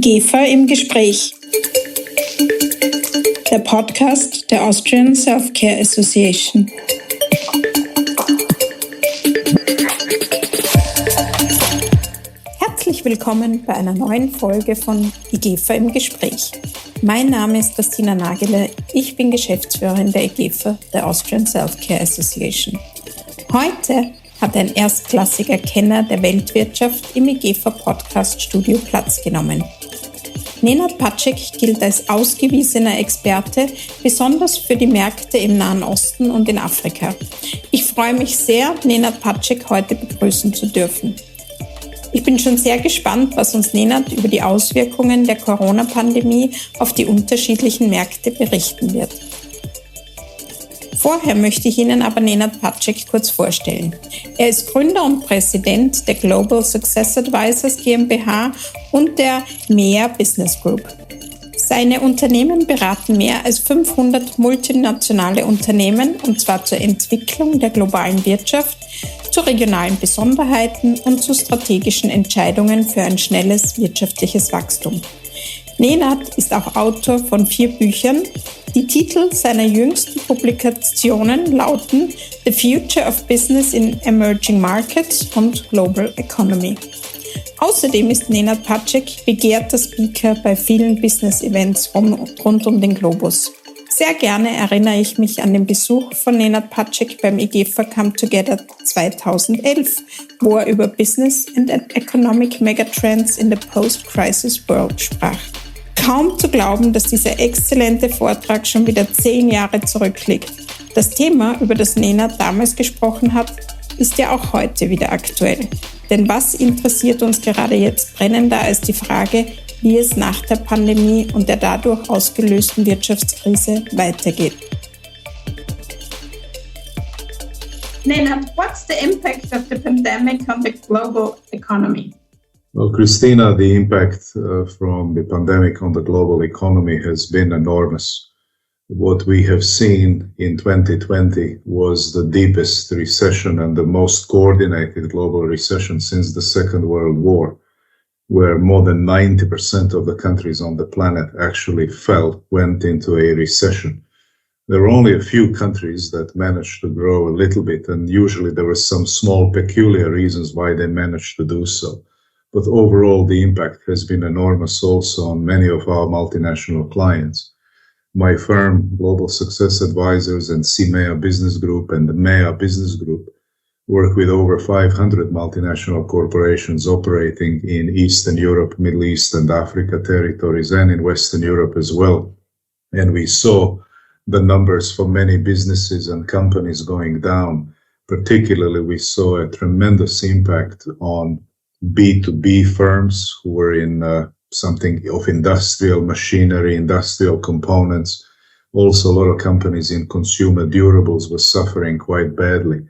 IGEPHA im Gespräch. Der Podcast der Austrian Self-Care Association. Herzlich willkommen bei einer neuen Folge von IGEPHA im Gespräch. Mein Name ist Christina Nageler, ich bin Geschäftsführerin der IGEPHA, der Austrian Self-Care Association. Heute hat ein erstklassiger Kenner der Weltwirtschaft im IGEPHA-Podcast-Studio Platz genommen. Nenad Pacek gilt als ausgewiesener Experte, besonders für die Märkte im Nahen Osten und in Afrika. Ich freue mich sehr, Nenad Pacek heute begrüßen zu dürfen. Ich bin schon sehr gespannt, was uns Nenad über die Auswirkungen der Corona-Pandemie auf die unterschiedlichen Märkte berichten wird. Vorher möchte ich Ihnen aber Nenad Pacek kurz vorstellen. Er ist Gründer und Präsident der Global Success Advisors GmbH und der mehr Business Group. Seine Unternehmen beraten mehr als 500 multinationale Unternehmen, und zwar zur Entwicklung der globalen Wirtschaft, zu regionalen Besonderheiten und zu strategischen Entscheidungen für ein schnelles wirtschaftliches Wachstum. Nenad ist auch Autor von 4 Büchern. Die Titel seiner jüngsten Publikationen lauten The Future of Business in Emerging Markets und Global Economy. Außerdem ist Nenad Pacek begehrter Speaker bei vielen Business-Events rund um den Globus. Sehr gerne erinnere ich mich an den Besuch von Nenad Pacek beim IGEPHA Come Together 2011, wo er über Business and Economic Megatrends in the Post-Crisis World sprach. Kaum zu glauben, dass dieser exzellente Vortrag schon wieder 10 Jahre zurückliegt. Das Thema, über das Nenad damals gesprochen hat, ist ja auch heute wieder aktuell. Denn was interessiert uns gerade jetzt brennender als die Frage, wie es nach der Pandemie und der dadurch ausgelösten Wirtschaftskrise weitergeht? Nenad, what's the impact of the pandemic on the global economy? Well, Christina, the impact from the pandemic on the global economy has been enormous. What we have seen in 2020 was the deepest recession and the most coordinated global recession since the Second World War, where more than 90% of the countries on the planet actually went into a recession. There were only a few countries that managed to grow a little bit, and usually there were some small peculiar reasons why they managed to do so. But overall, the impact has been enormous also on many of our multinational clients. My firm, Global Success Advisors and CMEA Business Group and the MEA Business Group, work with over 500 multinational corporations operating in Eastern Europe, Middle East and Africa territories and in Western Europe as well. And we saw the numbers for many businesses and companies going down. Particularly, we saw a tremendous impact on B2B firms who were in something of industrial machinery, industrial components. Also, a lot of companies in consumer durables were suffering quite badly.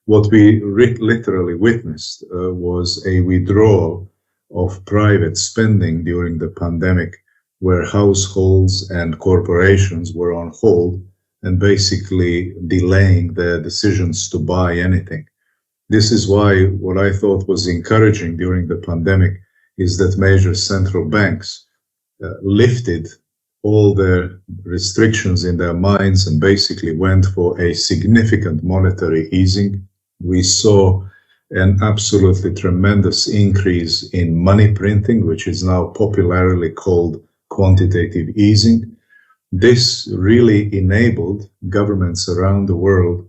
What we literally witnessed was a withdrawal of private spending during the pandemic, where households and corporations were on hold and basically delaying their decisions to buy anything. This is why what I thought was encouraging during the pandemic is that major central banks lifted all their restrictions in their minds and basically went for a significant monetary easing. We saw an absolutely tremendous increase in money printing, which is now popularly called quantitative easing. This really enabled governments around the world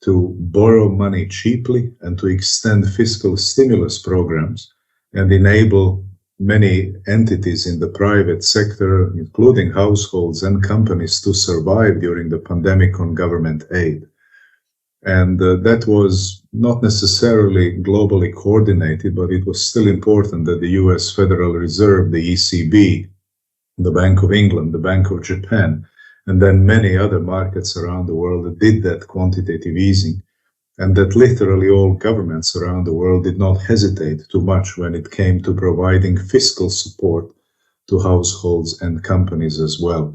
to borrow money cheaply and to extend fiscal stimulus programs and enable many entities in the private sector, including households and companies, to survive during the pandemic on government aid. And that was not necessarily globally coordinated, but it was still important that the US Federal Reserve, the ECB, the Bank of England, the Bank of Japan, and then many other markets around the world that did that quantitative easing, and that literally all governments around the world did not hesitate too much when it came to providing fiscal support to households and companies as well.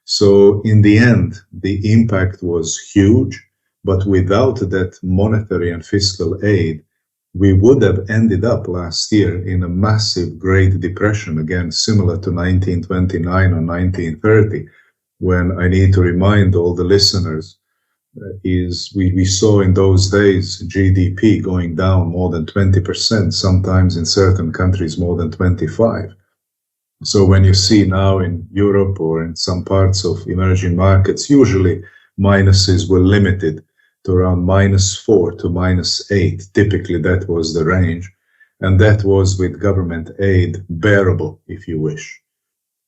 So in the end, the impact was huge, but without that monetary and fiscal aid, we would have ended up last year in a massive Great Depression, again, similar to 1929 or 1930, when I need to remind all the listeners, we saw in those days GDP going down more than 20%, sometimes in certain countries more than 25%. So when you see now in Europe or in some parts of emerging markets, usually minuses were limited to around -4 to -8. Typically, that was the range. And that was with government aid bearable, if you wish.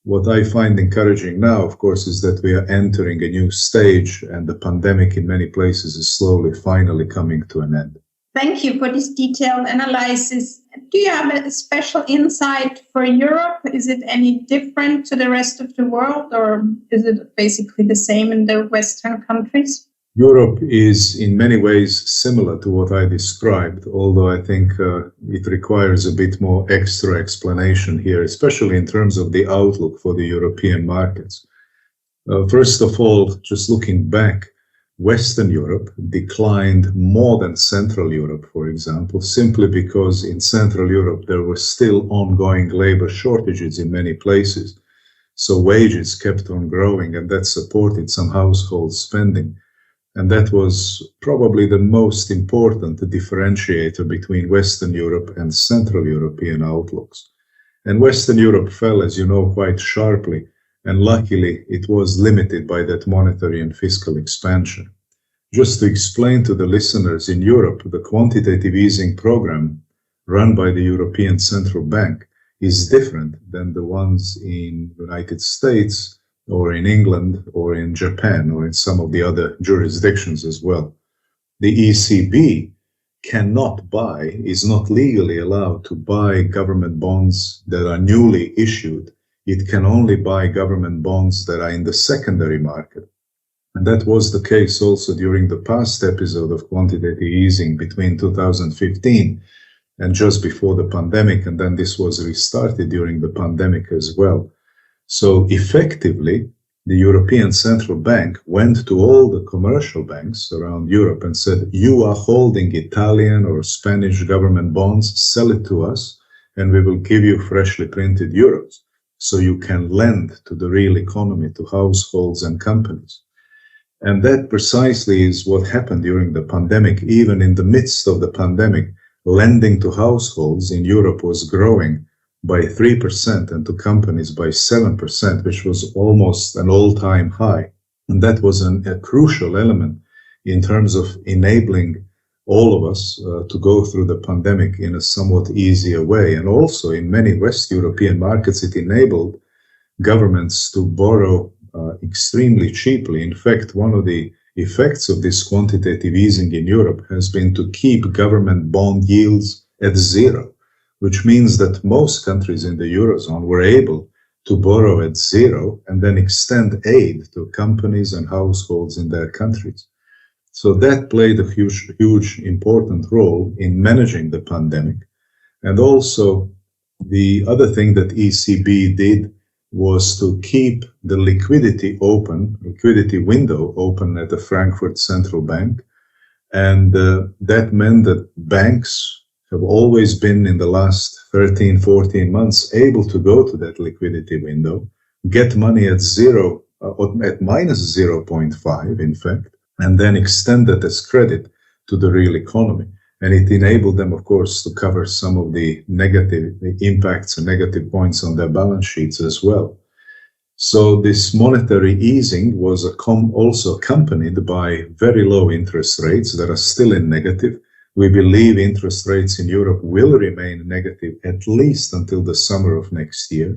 What I find encouraging now, of course, is that we are entering a new stage and the pandemic in many places is slowly, finally coming to an end. Thank you for this detailed analysis. Do you have a special insight for Europe? Is it any different to the rest of the world, or is it basically the same in the Western countries? Europe is in many ways similar to what I described, although I think it requires a bit more extra explanation here, especially in terms of the outlook for the European markets. First of all, just looking back, Western Europe declined more than Central Europe, for example, simply because in Central Europe there were still ongoing labor shortages in many places. So wages kept on growing, and that supported some household spending. And that was probably the most important differentiator between Western Europe and Central European outlooks. And Western Europe fell, as you know, quite sharply, and luckily it was limited by that monetary and fiscal expansion. Just to explain to the listeners, in Europe, the quantitative easing program run by the European Central Bank is different than the ones in the United States or in England or in Japan or in some of the other jurisdictions as well. The ECB cannot buy, is not legally allowed to buy government bonds that are newly issued. It can only buy government bonds that are in the secondary market. And that was the case also during the past episode of quantitative easing between 2015 and just before the pandemic. And then this was restarted during the pandemic as well. So effectively, the European Central Bank went to all the commercial banks around Europe and said, you are holding Italian or Spanish government bonds, sell it to us, and we will give you freshly printed euros, so you can lend to the real economy, to households and companies. And that precisely is what happened during the pandemic. Even in the midst of the pandemic, lending to households in Europe was growing by 3% and to companies by 7%, which was almost an all-time high. And that was a crucial element in terms of enabling all of us to go through the pandemic in a somewhat easier way. And also in many West European markets, it enabled governments to borrow extremely cheaply. In fact, one of the effects of this quantitative easing in Europe has been to keep government bond yields at zero, which means that most countries in the Eurozone were able to borrow at zero and then extend aid to companies and households in their countries. So that played a huge important role in managing the pandemic. And also the other thing that ECB did was to keep the liquidity window open at the Frankfurt Central Bank. And that meant that banks have always been in the last 13, 14 months able to go to that liquidity window, get money at zero, at minus 0.5, in fact, and then extend that as credit to the real economy. And it enabled them, of course, to cover some of the negative impacts and negative points on their balance sheets as well. So this monetary easing was also accompanied by very low interest rates that are still in negative. We believe interest rates in Europe will remain negative at least until the summer of next year,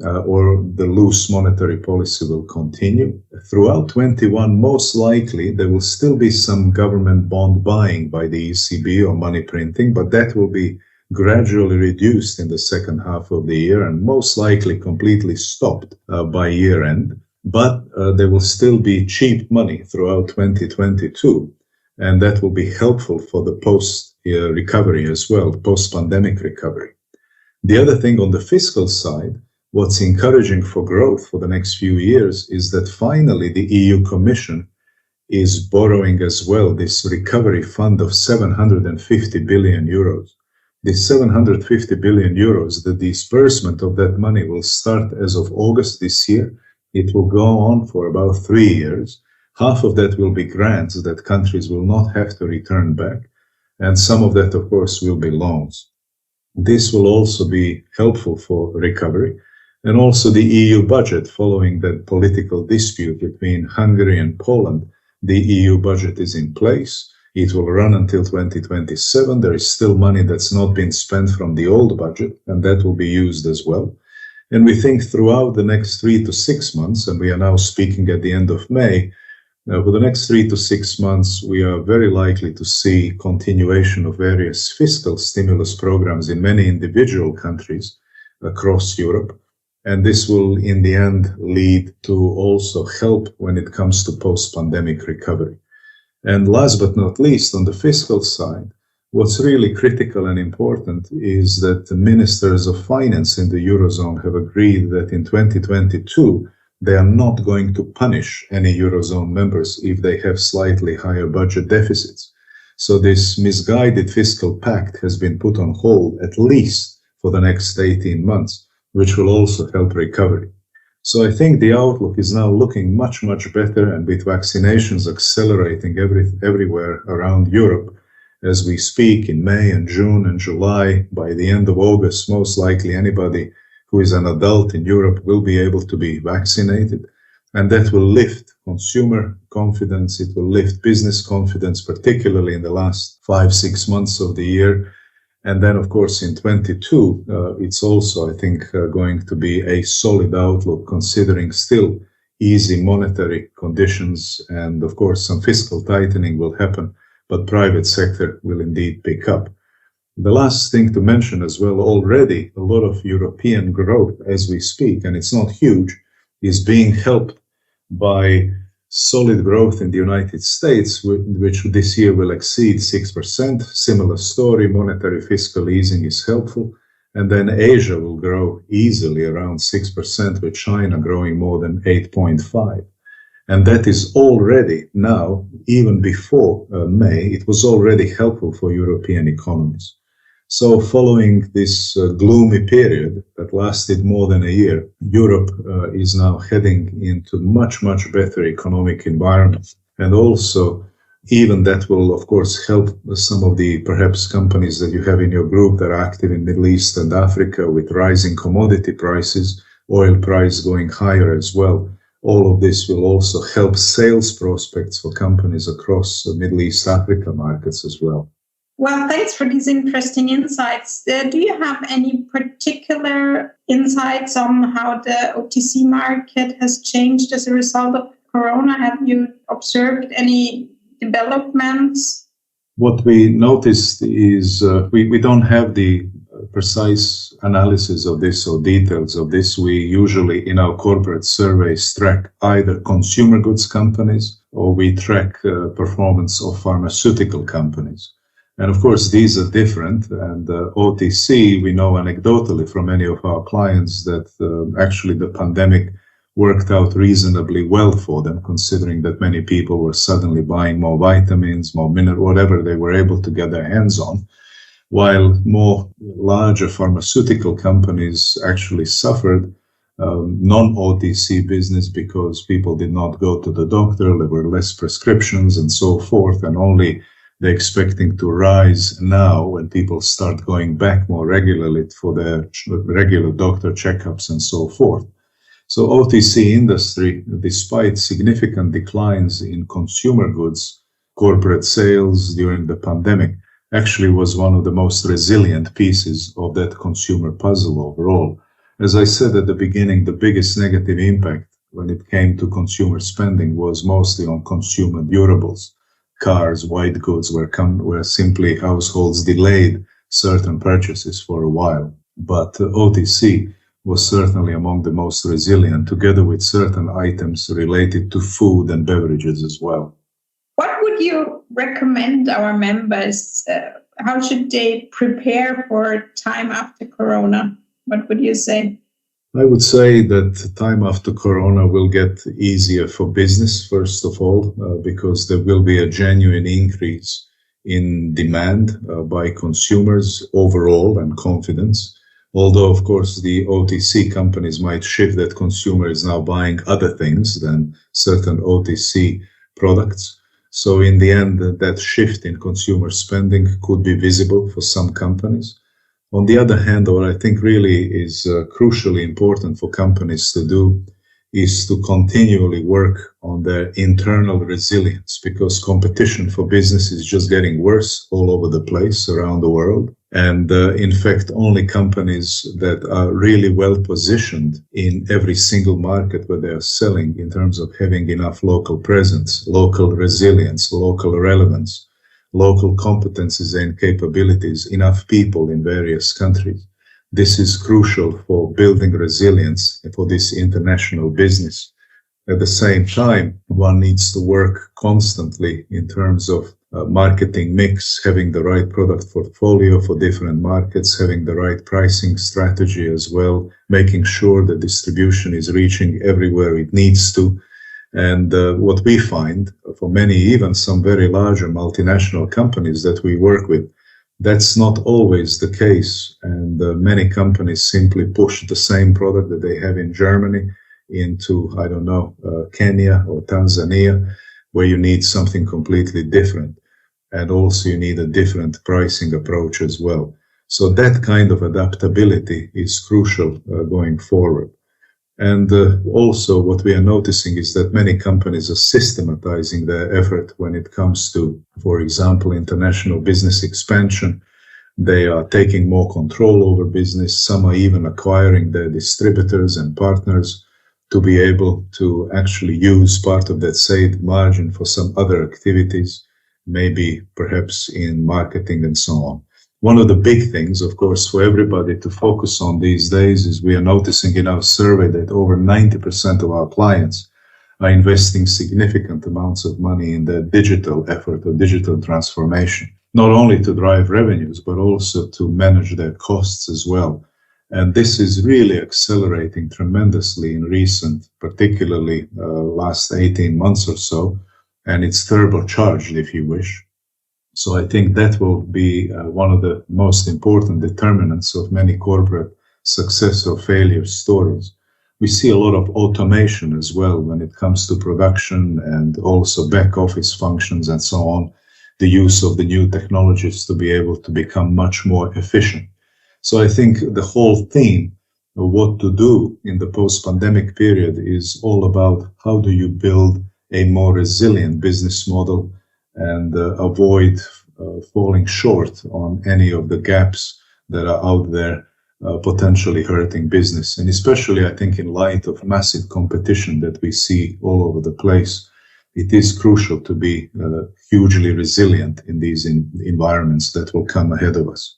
or the loose monetary policy will continue. Throughout 21, most likely, there will still be some government bond buying by the ECB or money printing, but that will be gradually reduced in the second half of the year and most likely completely stopped by year end. But there will still be cheap money throughout 2022. And that will be helpful for the post-recovery as well, post-pandemic recovery. The other thing on the fiscal side, what's encouraging for growth for the next few years is that finally the EU Commission is borrowing as well this recovery fund of 750 billion euros. This 750 billion euros, the disbursement of that money will start as of August this year. It will go on for about 3 years. Half of that will be grants that countries will not have to return back. And some of that, of course, will be loans. This will also be helpful for recovery. And also the EU budget, following that political dispute between Hungary and Poland, the EU budget is in place. It will run until 2027. There is still money that's not been spent from the old budget, and that will be used as well. And we think throughout the next 3 to 6 months, and we are now speaking at the end of May, for the next 3 to 6 months, we are very likely to see continuation of various fiscal stimulus programs in many individual countries across Europe. And this will, in the end, lead to also help when it comes to post-pandemic recovery. And last but not least, on the fiscal side, what's really critical and important is that the ministers of finance in the Eurozone have agreed that in 2022, they are not going to punish any Eurozone members if they have slightly higher budget deficits. So this misguided fiscal pact has been put on hold at least for the next 18 months. Which will also help recovery. So I think the outlook is now looking much, much better, and with vaccinations accelerating everywhere around Europe as we speak in May and June and July, by the end of August, most likely anybody who is an adult in Europe will be able to be vaccinated. And that will lift consumer confidence, it will lift business confidence, particularly in the last 5-6 months of the year. And then, of course, in 22, it's also, I think, going to be a solid outlook, considering still easy monetary conditions. And, of course, some fiscal tightening will happen, but private sector will indeed pick up. The last thing to mention as well, already a lot of European growth as we speak, and it's not huge, is being helped by solid growth in the United States, which this year will exceed 6%. Similar story, monetary fiscal easing is helpful. And then Asia will grow easily around 6%, with China growing more than 8.5%. And that is already now, even before May, it was already helpful for European economies. So following this gloomy period that lasted more than a year, Europe is now heading into much, much better economic environment. And also, even that will, of course, help some of the perhaps companies that you have in your group that are active in Middle East and Africa with rising commodity prices, oil price going higher as well. All of this will also help sales prospects for companies across the Middle East, Africa markets as well. Well, thanks for these interesting insights. Do you have any particular insights on how the OTC market has changed as a result of Corona? Have you observed any developments? What we noticed is we don't have the precise analysis of this or details of this. We usually, in our corporate surveys, track either consumer goods companies or we track performance of pharmaceutical companies. And of course, these are different. And OTC, we know anecdotally from many of our clients that actually the pandemic worked out reasonably well for them, considering that many people were suddenly buying more vitamins, more minerals, whatever they were able to get their hands on, while more larger pharmaceutical companies actually suffered non-OTC business because people did not go to the doctor, there were less prescriptions and so forth, and only they're expecting to rise now when people start going back more regularly for their regular doctor checkups and so forth. So OTC industry, despite significant declines in consumer goods, corporate sales during the pandemic, actually was one of the most resilient pieces of that consumer puzzle overall. As I said at the beginning, the biggest negative impact when it came to consumer spending was mostly on consumer durables. Cars, white goods, where simply households delayed certain purchases for a while. But OTC was certainly among the most resilient, together with certain items related to food and beverages as well. What would you recommend our members? How should they prepare for time after Corona? What would you say? I would say that time after Corona will get easier for business, first of all, because there will be a genuine increase in demand by consumers overall and confidence. Although, of course, the OTC companies might shift that consumer is now buying other things than certain OTC products. So in the end, that shift in consumer spending could be visible for some companies. On the other hand, what I think really is crucially important for companies to do is to continually work on their internal resilience, because competition for business is just getting worse all over the place around the world. And in fact, only companies that are really well positioned in every single market where they are selling in terms of having enough local presence, local resilience, local relevance, local competencies and capabilities, enough people in various countries. This is crucial for building resilience for this international business. At the same time, one needs to work constantly in terms of marketing mix, having the right product portfolio for different markets, having the right pricing strategy as well, making sure the distribution is reaching everywhere it needs to. And what we find for many, even some very larger multinational companies that we work with, that's not always the case. And many companies simply push the same product that they have in Germany into, Kenya or Tanzania, where you need something completely different. And also you need a different pricing approach as well. So that kind of adaptability is crucial going forward. And also what we are noticing is that many companies are systematizing their effort when it comes to, for example, international business expansion. They are taking more control over business. Some are even acquiring their distributors and partners to be able to actually use part of that saved margin for some other activities, maybe perhaps in marketing and so on. One of the big things, of course, for everybody to focus on these days is we are noticing in our survey that over 90% of our clients are investing significant amounts of money in their digital effort or digital transformation, not only to drive revenues, but also to manage their costs as well. And this is really accelerating tremendously in recent, particularly last 18 months or so, and it's turbocharged, if you wish. So I think that will be one of the most important determinants of many corporate success or failure stories. We see a lot of automation as well when it comes to production and also back office functions and so on, the use of the new technologies to be able to become much more efficient. So I think the whole theme of what to do in the post-pandemic period is all about how do you build a more resilient business model and avoid falling short on any of the gaps that are out there potentially hurting business. And especially, I think, in light of massive competition that we see all over the place, it is crucial to be hugely resilient in these environments that will come ahead of us.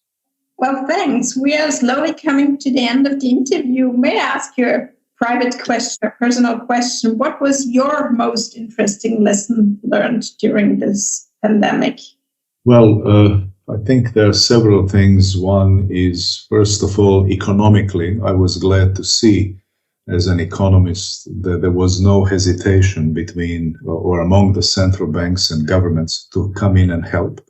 Well, thanks. We are slowly coming to the end of the interview. May I ask you a private question, a personal question? What was your most interesting lesson learned during this pandemic? Well, I think there are several things. One is, first of all, economically, I was glad to see as an economist that there was no hesitation between or among the central banks and governments to come in and help.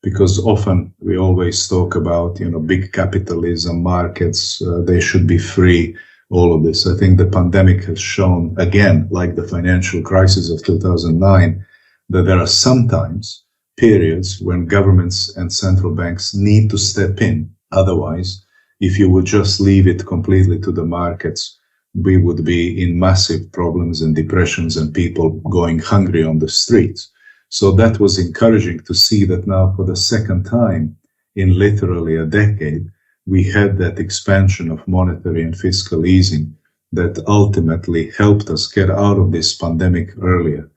Because often we always talk about, big capitalism, markets, they should be free, all of this. I think the pandemic has shown, again, like the financial crisis of 2009, that there are sometimes periods when governments and central banks need to step in. Otherwise, if you would just leave it completely to the markets, we would be in massive problems and depressions and people going hungry on the streets. So that was encouraging to see that now for the second time in literally a decade, we had that expansion of monetary and fiscal easing that ultimately helped us get out of this pandemic earlier.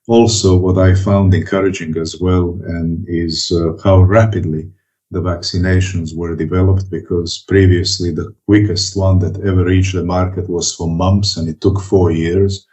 Also, what I found encouraging as well and is how rapidly the vaccinations were developed, because previously the quickest one that ever reached the market was for mumps and it took 4 years.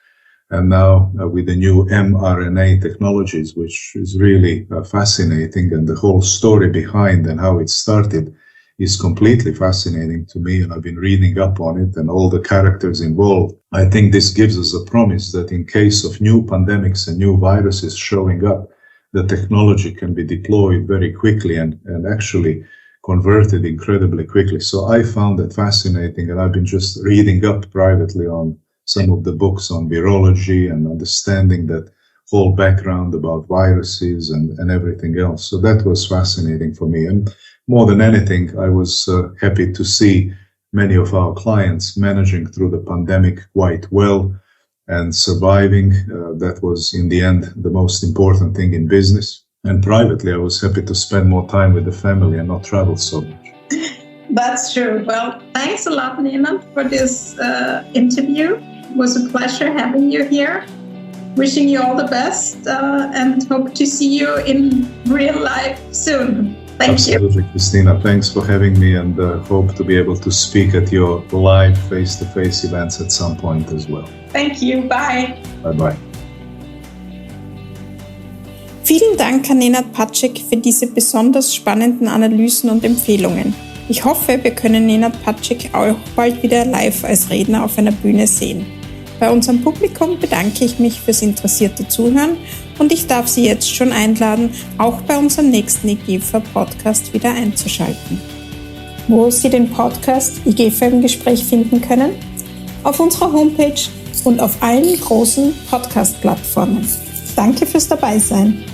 And now with the new mRNA technologies, which is really fascinating, and the whole story behind and how it started is completely fascinating to me, and I've been reading up on it and all the characters involved. I think this gives us a promise that in case of new pandemics and new viruses showing up, the technology can be deployed very quickly and actually converted incredibly quickly. So I found that fascinating, and I've been just reading up privately on some of the books on virology and understanding that whole background about viruses and everything else. So that was fascinating for me. And more than anything, I was happy to see many of our clients managing through the pandemic quite well and surviving. That was, in the end, the most important thing in business. And privately, I was happy to spend more time with the family and not travel so much. That's true. Well, thanks a lot, Nenad, for this interview. It was a pleasure having you here. Wishing you all the best and hope to see you in real life soon. Thank you. Absolutely, Christina. Thanks for having me, and hope to be able to speak at your live face-to-face events at some point as well. Thank you. Bye. Bye-bye. Vielen Dank an Nenad Pacek für diese besonders spannenden Analysen und Empfehlungen. Ich hoffe, wir können Nenad Pacek auch bald wieder live als Redner auf einer Bühne sehen. Bei unserem Publikum bedanke ich mich fürs interessierte Zuhören und ich darf Sie jetzt schon einladen, auch bei unserem nächsten IGEPHA-Podcast wieder einzuschalten. Wo Sie den Podcast IGEPHA im Gespräch finden können? Auf unserer Homepage und auf allen großen Podcast-Plattformen. Danke fürs Dabeisein.